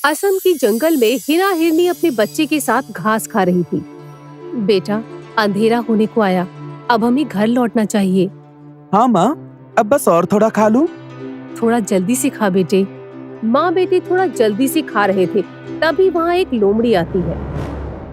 असम के जंगल में हिना हिरनी अपने बच्चे के साथ घास खा रही थी। बेटा, अंधेरा होने को आया, अब हमें घर लौटना चाहिए। हाँ माँ, अब बस और थोड़ा खा लूं। थोड़ा जल्दी से खा बेटे। माँ बेटे थोड़ा जल्दी से खा रहे थे, तभी वहाँ एक लोमड़ी आती है।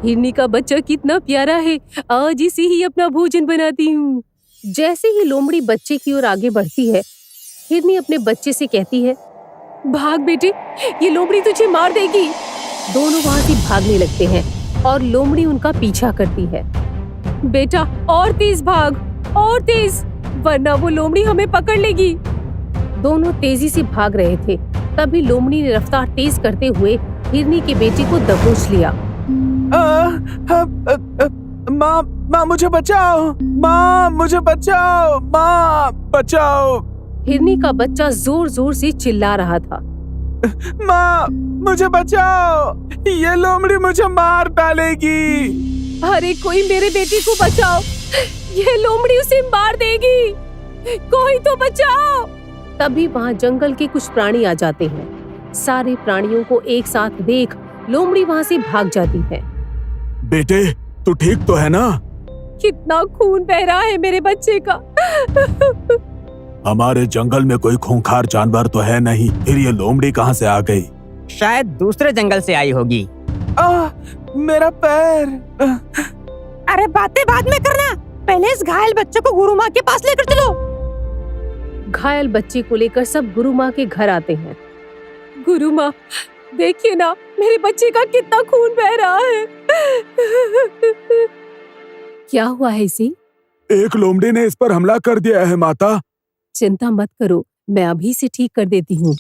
हिरनी का बच्चा कितना प्यारा है, आज इसे ही अपना भोजन बनाती हूँ। जैसे ही लोमड़ी बच्चे की ओर आगे बढ़ती है, हिरनी अपने बच्चे से कहती है, भाग बेटे, ये लोमड़ी तुझे मार देगी। दोनों वहाँ से भागने लगते हैं और लोमड़ी उनका पीछा करती है। बेटा, और तेज भाग, और तेज, वरना वो लोमड़ी हमें पकड़ लेगी। दोनों तेजी से भाग रहे थे, तभी लोमड़ी ने रफ्तार तेज करते हुए हिरनी के बेटे को दबोच लिया। माँ मुझे बचाओ, माँ मुझे बचाओ, माँ बचाओ। हिरनी का बच्चा जोर जोर से चिल्ला रहा था, माँ मुझे बचाओ, ये लोमड़ी मुझे मार डालेगी। अरे कोई मेरे बेटे को बचाओ, ये लोमड़ी उसे मार देगी, कोई तो बचाओ। तभी वहाँ जंगल के कुछ प्राणी आ जाते हैं। सारे प्राणियों को एक साथ देख लोमड़ी वहाँ से भाग जाती है। बेटे, तू ठीक तो है ना? कितना खून बह रहा है मेरे बच्चे का। हमारे जंगल में कोई खूंखार जानवर तो है नहीं, फिर ये लोमड़ी कहाँ से आ गई? शायद दूसरे जंगल से आई होगी। मेरा पैर। अरे बातें बाद में करना, पहले इस घायल बच्चे को गुरु माँ के पास लेकर चलो। घायल बच्चे को लेकर सब गुरु माँ के घर आते हैं। गुरु माँ, देखिए ना, मेरे बच्चे का कितना खून बह रहा है। क्या हुआ है इसे? एक लोमड़ी ने इस पर हमला कर दिया है माता। चिंता मत करो, मैं अभी से ठीक कर देती हूँ।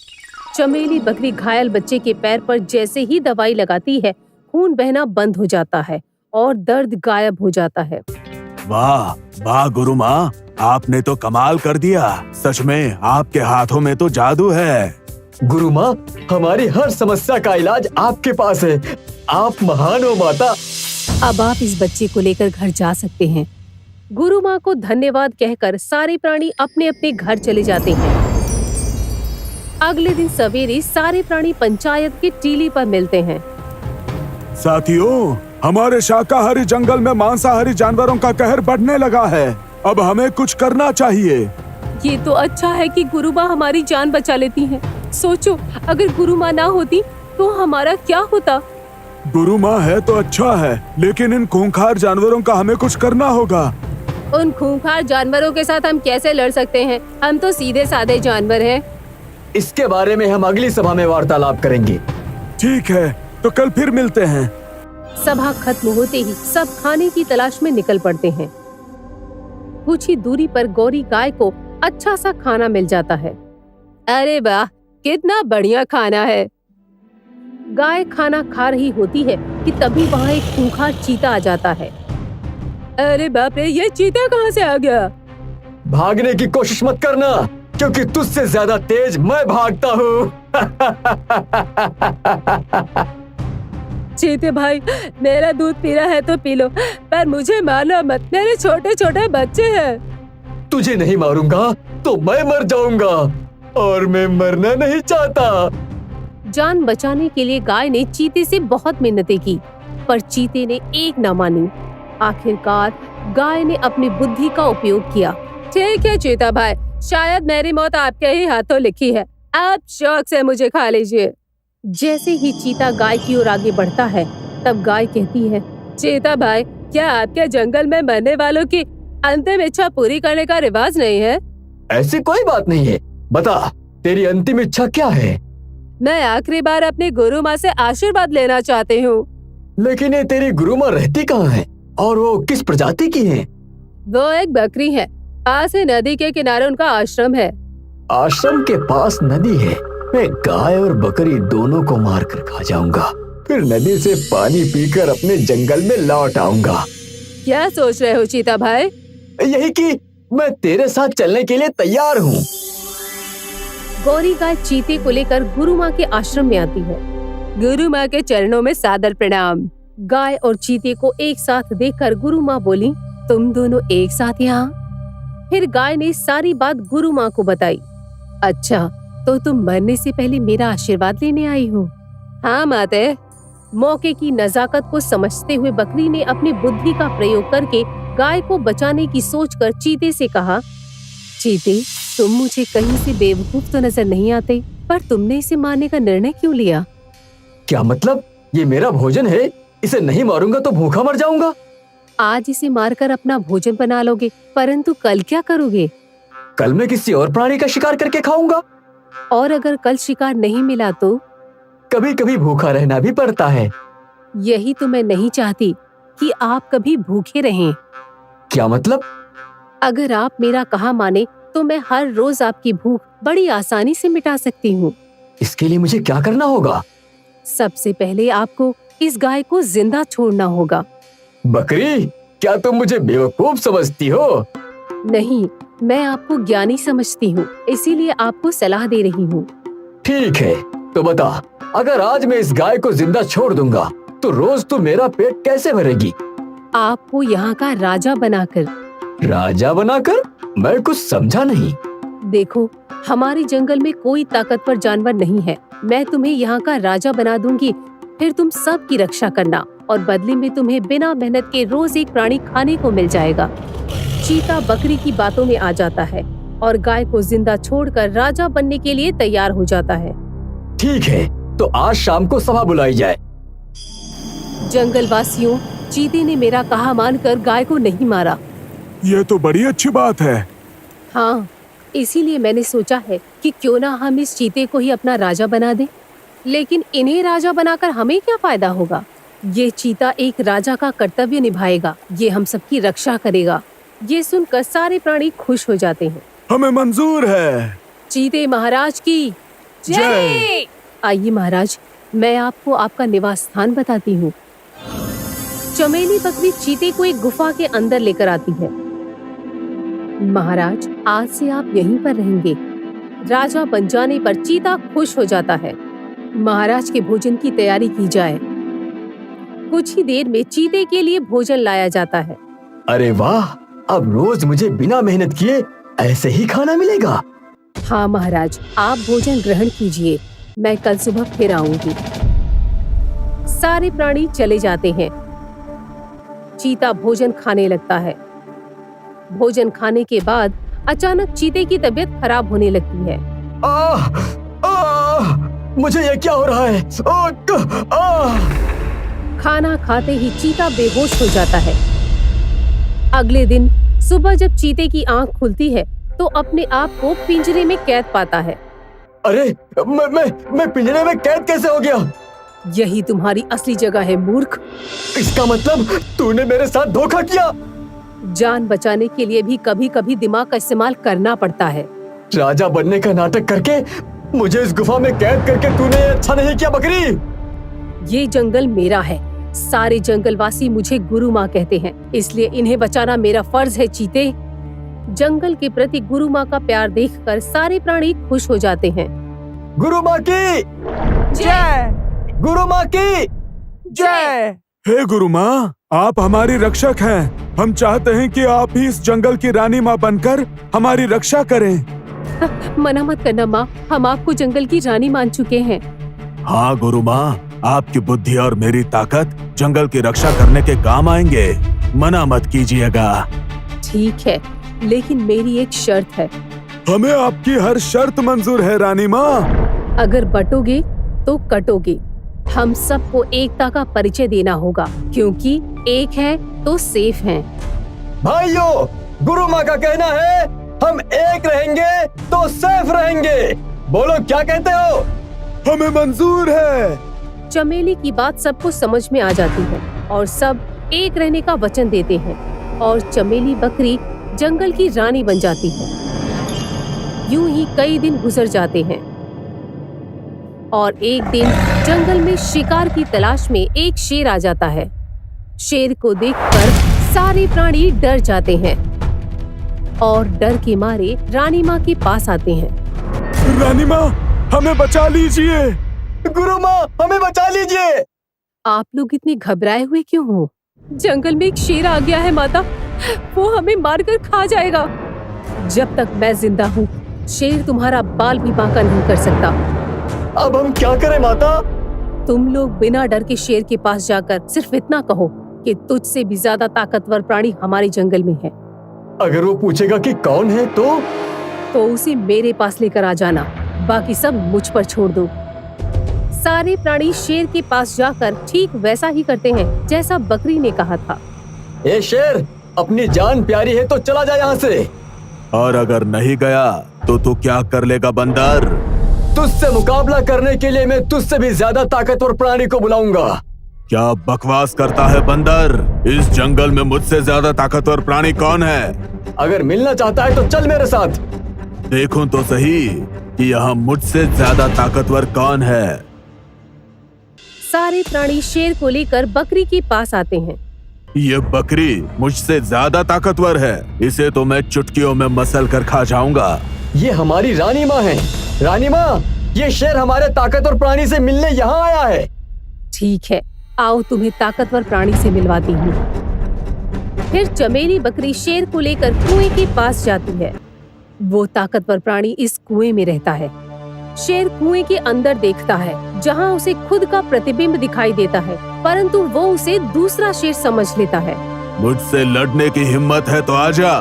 चमेली बकरी घायल बच्चे के पैर पर जैसे ही दवाई लगाती है, खून बहना बंद हो जाता है और दर्द गायब हो जाता है। वाह वाह गुरु माँ, आपने तो कमाल कर दिया। सच में आपके हाथों में तो जादू है। गुरु माँ, हमारी हर समस्या का इलाज आपके पास है। आप महान हो माता। अब आप इस बच्चे को लेकर घर जा सकते हैं। गुरु माँ को धन्यवाद कहकर सारे प्राणी अपने अपने घर चले जाते हैं। अगले दिन सवेरे सारे प्राणी पंचायत की टीली पर मिलते हैं। साथियों, हमारे शाकाहारी जंगल में मांसाहारी जानवरों का कहर बढ़ने लगा है। अब हमें कुछ करना चाहिए। ये तो अच्छा है कि गुरु माँ हमारी जान बचा लेती हैं। सोचो, अगर गुरु माँ ना होती तो हमारा क्या होता। गुरु माँ है तो अच्छा है, लेकिन इन खूंखार जानवरों का हमें कुछ करना होगा। उन खूंखार जानवरों के साथ हम कैसे लड़ सकते हैं? हम तो सीधे साधे जानवर हैं। इसके बारे में हम अगली सभा में वार्तालाप करेंगे। ठीक है, तो कल फिर मिलते हैं। सभा खत्म होते ही सब खाने की तलाश में निकल पड़ते हैं। कुछ ही दूरी पर गौरी गाय को अच्छा सा खाना मिल जाता है। अरे वाह, कितना बढ़िया खाना है। गाय खाना खा रही होती है कि तभी वहाँ एक खूंखार चीता आ जाता है। अरे बाप रे, ये चीता कहाँ से आ गया? भागने की कोशिश मत करना, क्योंकि तुझसे ज्यादा तेज मैं भागता हूँ। चीते भाई, मेरा दूध पी रहा है तो पी लो, पर मुझे मारना मत, मेरे छोटे छोटे बच्चे हैं। तुझे नहीं मारूंगा तो मैं मर जाऊंगा, और मैं मरना नहीं चाहता। जान बचाने के लिए गाय ने चीते से बहुत मिन्नतें की, पर चीते ने एक न मानी। आखिरकार गाय ने अपनी बुद्धि का उपयोग किया। ठीक है चीता भाई, शायद मेरी मौत आपके ही हाथों लिखी है, आप शौक से मुझे खा लीजिए। जैसे ही चीता गाय की ओर आगे बढ़ता है, तब गाय कहती है, चीता भाई, क्या आपके जंगल में मरने वालों की अंतिम इच्छा पूरी करने का रिवाज नहीं है? ऐसी कोई बात नहीं है, बता तेरी अंतिम इच्छा क्या है? मैं आखिरी बार अपनी गुरु माँ से आशीर्वाद लेना चाहती हूँ। लेकिन ये तेरी गुरु माँ रहती कहाँ है, और वो किस प्रजाति की है? वो एक बकरी है, पास ही नदी के किनारे उनका आश्रम है। आश्रम के पास नदी है? मैं गाय और बकरी दोनों को मार कर खा जाऊंगा, फिर नदी से पानी पीकर अपने जंगल में लौट आऊंगा। क्या सोच रहे हो चीता भाई? यही कि मैं तेरे साथ चलने के लिए तैयार हूँ। गौरी गाय चीते को लेकर गुरु माँ के आश्रम में आती है। गुरु माँ के चरणों में सादर प्रणाम। गाय और चीते को एक साथ देखकर गुरु माँ बोली, तुम दोनों एक साथ यहाँ? फिर गाय ने सारी बात गुरु माँ को बताई। अच्छा, तो तुम मरने से पहले मेरा आशीर्वाद लेने आई हो? हाँ माते। मौके की नजाकत को समझते हुए बकरी ने अपनी बुद्धि का प्रयोग करके गाय को बचाने की सोचकर चीते से कहा, चीते, तुम मुझे कहीं से बेवकूफ तो नजर नहीं आते, पर तुमने इसे मारने का निर्णय क्यों लिया? क्या मतलब? ये मेरा भोजन है, इसे नहीं मारूंगा तो भूखा मर जाऊंगा। आज इसे मारकर अपना भोजन बना लोगे, परंतु कल क्या करोगे? कल मैं किसी और प्राणी का शिकार करके खाऊंगा। और अगर कल शिकार नहीं मिला तो? कभी कभी भूखा रहना भी पड़ता है। यही तो मैं नहीं चाहती कि आप कभी भूखे रहें। क्या मतलब? अगर आप मेरा कहा माने तो मैं हर रोज आपकी भूख बड़ी आसानी से मिटा सकती हूँ। इसके लिए मुझे क्या करना होगा? सबसे पहले आपको इस गाय को जिंदा छोड़ना होगा। बकरी, क्या तुम मुझे बेवकूफ समझती हो? नहीं, मैं आपको ज्ञानी समझती हूँ, इसीलिए आपको सलाह दे रही हूँ। ठीक है, तो बता, अगर आज मैं इस गाय को जिंदा छोड़ दूंगा तो रोज तू मेरा पेट कैसे भरेगी? आपको यहाँ का राजा बनाकर। राजा बनाकर? मैं कुछ समझा नहीं। देखो, हमारे जंगल में कोई ताकतवर जानवर नहीं है। मैं तुम्हें यहाँ का राजा बना दूंगी, फिर तुम सब की रक्षा करना और बदले में तुम्हें बिना मेहनत के रोज एक प्राणी खाने को मिल जाएगा। चीता बकरी की बातों में आ जाता है और गाय को जिंदा छोड़कर राजा बनने के लिए तैयार हो जाता है। ठीक है, तो आज शाम को सभा बुलाई जाए। जंगल वासियों, चीते ने मेरा कहा मानकर गाय को नहीं मारा। ये तो बड़ी अच्छी बात है। हाँ, इसीलिए मैंने सोचा है कि क्यों ना हम इस चीते को ही अपना राजा बना दें। लेकिन इन्हें राजा बनाकर हमें क्या फायदा होगा? ये चीता एक राजा का कर्तव्य निभाएगा, ये हम सबकी रक्षा करेगा। ये सुनकर सारे प्राणी खुश हो जाते हैं। हमें मंजूर है। चीते महाराज की जय। आइए महाराज, मैं आपको आपका निवास स्थान बताती हूँ। चमेली बकरी चीते को एक गुफा के अंदर लेकर आती है। महाराज, आज से आप यहीं पर रहेंगे। राजा बन जाने पर चीता खुश हो जाता है। महाराज के भोजन की तैयारी की जाए। कुछ ही देर में चीते के लिए भोजन लाया जाता है। अरे वाह, अब रोज मुझे बिना मेहनत किए ऐसे ही खाना मिलेगा। हाँ महाराज, आप भोजन ग्रहण कीजिए, मैं कल सुबह फिर आऊंगी। सारे प्राणी चले जाते हैं। चीता भोजन खाने लगता है। भोजन खाने के बाद अचानक चीते की तबीयत खराब होने लगती है। आह, आह, मुझे ये क्या हो रहा है? खाना खाते ही चीता बेहोश हो जाता है। अगले दिन सुबह जब चीते की आंख खुलती है तो अपने आप को पिंजरे में कैद पाता है। अरे, मैं पिंजरे में कैद कैसे हो गया? यही तुम्हारी असली जगह है मूर्ख। इसका मतलब तूने मेरे साथ धोखा किया। जान बचाने के लिए भी कभी कभी दिमाग का इस्तेमाल करना पड़ता है। राजा बनने का नाटक करके मुझे इस गुफा में कैद करके तूने ये अच्छा नहीं किया बकरी। ये जंगल मेरा है। सारे जंगलवासी मुझे गुरु माँ कहते हैं, इसलिए इन्हें बचाना मेरा फर्ज है। चीते, जंगल के प्रति गुरु माँ का प्यार देखकर सारे प्राणी खुश हो जाते हैं। गुरु माँ की जय। गुरु माँ की जय। हे गुरु माँ, आप हमारी रक्षक हैं। हम चाहते हैं कि आप ही इस जंगल की रानी माँ बनकर हमारी रक्षा करें। मना मत करना माँ, हम आपको जंगल की रानी मान चुके हैं। हाँ गुरु माँ, आपकी बुद्धि और मेरी ताकत जंगल की रक्षा करने के काम आएंगे। मना मत कीजिएगा। ठीक है, लेकिन मेरी एक शर्त है। हमें आपकी हर शर्त मंजूर है रानी माँ। अगर बटोगे तो कटोगे। हम सबको एकता का परिचय देना होगा, क्योंकि एक है तो सेफ हैं। भाइयों, गुरु माँ का कहना है हम एक रहेंगे तो सेफ रहेंगे। बोलो क्या कहते हो? हमें मंजूर है। चमेली की बात सबको समझ में आ जाती है और सब एक रहने का वचन देते हैं और चमेली बकरी जंगल की रानी बन जाती है। यूं ही कई दिन गुजर जाते हैं और एक दिन जंगल में शिकार की तलाश में एक शेर आ जाता है। शेर को देखकर सारे प्राणी डर जाते हैं और डर के मारे रानी माँ के पास आते हैं। रानी माँ, हमें बचा लीजिए। गुरु माँ, हमें बचा लीजिए। आप लोग इतने घबराए हुए क्यों हो? जंगल में एक शेर आ गया है माता, वो हमें मारकर खा जाएगा। जब तक मैं जिंदा हूँ, शेर तुम्हारा बाल भी बांका नहीं कर सकता। अब हम क्या करें माता? तुम लोग बिना डर के शेर के पास जाकर सिर्फ इतना कहो कि तुझसे भी ज्यादा ताकतवर प्राणी हमारे जंगल में है। अगर वो पूछेगा कि कौन है तो उसे मेरे पास लेकर आ जाना, बाकी सब मुझ पर छोड़ दो। सारे प्राणी शेर के पास जाकर ठीक वैसा ही करते हैं जैसा बकरी ने कहा था। ए शेर, अपनी जान प्यारी है तो चला जा यहाँ से। और अगर नहीं गया तो तू क्या कर लेगा बंदर? तुझसे मुकाबला करने के लिए मैं तुझसे भी ज्यादा ताकतवर प्राणी को बुलाऊंगा। क्या बकवास करता है बंदर? इस जंगल में मुझसे ज्यादा ताकतवर प्राणी कौन है? अगर मिलना चाहता है तो चल मेरे साथ। देखूं तो सही कि यहाँ मुझसे ज्यादा ताकतवर कौन है। सारे प्राणी शेर को लेकर बकरी के पास आते हैं। ये बकरी मुझसे ज्यादा ताकतवर है, इसे तो मैं चुटकियों में मसल कर खा जाऊंगा। ये हमारी रानी माँ है। रानी माँ, ये शेर हमारे ताकतवर प्राणी से मिलने यहाँ आया है। ठीक है, आओ तुम्हें ताकतवर प्राणी से मिलवाती हूँ। फिर चमेली बकरी शेर को लेकर कुएं के पास जाती है। वो ताकतवर प्राणी इस कुएं में रहता है। शेर कुएं के अंदर देखता है, जहाँ उसे खुद का प्रतिबिंब दिखाई देता है, परंतु वो उसे दूसरा शेर समझ लेता है। मुझसे लड़ने की हिम्मत है तो आजा।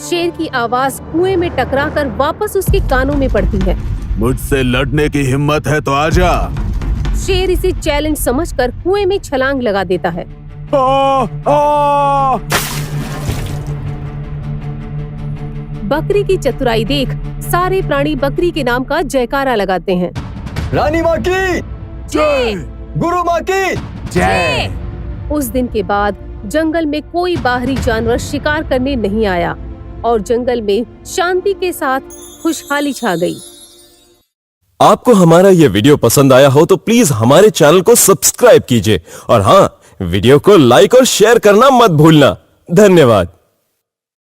शेर की आवाज कुएं में टकराकर वापस उसके कानों में पड़ती है। मुझसे लड़ने की हिम्मत है तो आजा। शेर इसे चैलेंज समझकर कुएं में छलांग लगा देता है। बकरी की चतुराई देख सारे प्राणी बकरी के नाम का जयकारा लगाते हैं। रानी माँ की जय, गुरु माँ की जय। उस दिन के बाद जंगल में कोई बाहरी जानवर शिकार करने नहीं आया और जंगल में शांति के साथ खुशहाली छा गई। आपको हमारा ये वीडियो पसंद आया हो तो प्लीज हमारे चैनल को सब्सक्राइब कीजिए और हाँ, वीडियो को लाइक और शेयर करना मत भूलना। धन्यवाद।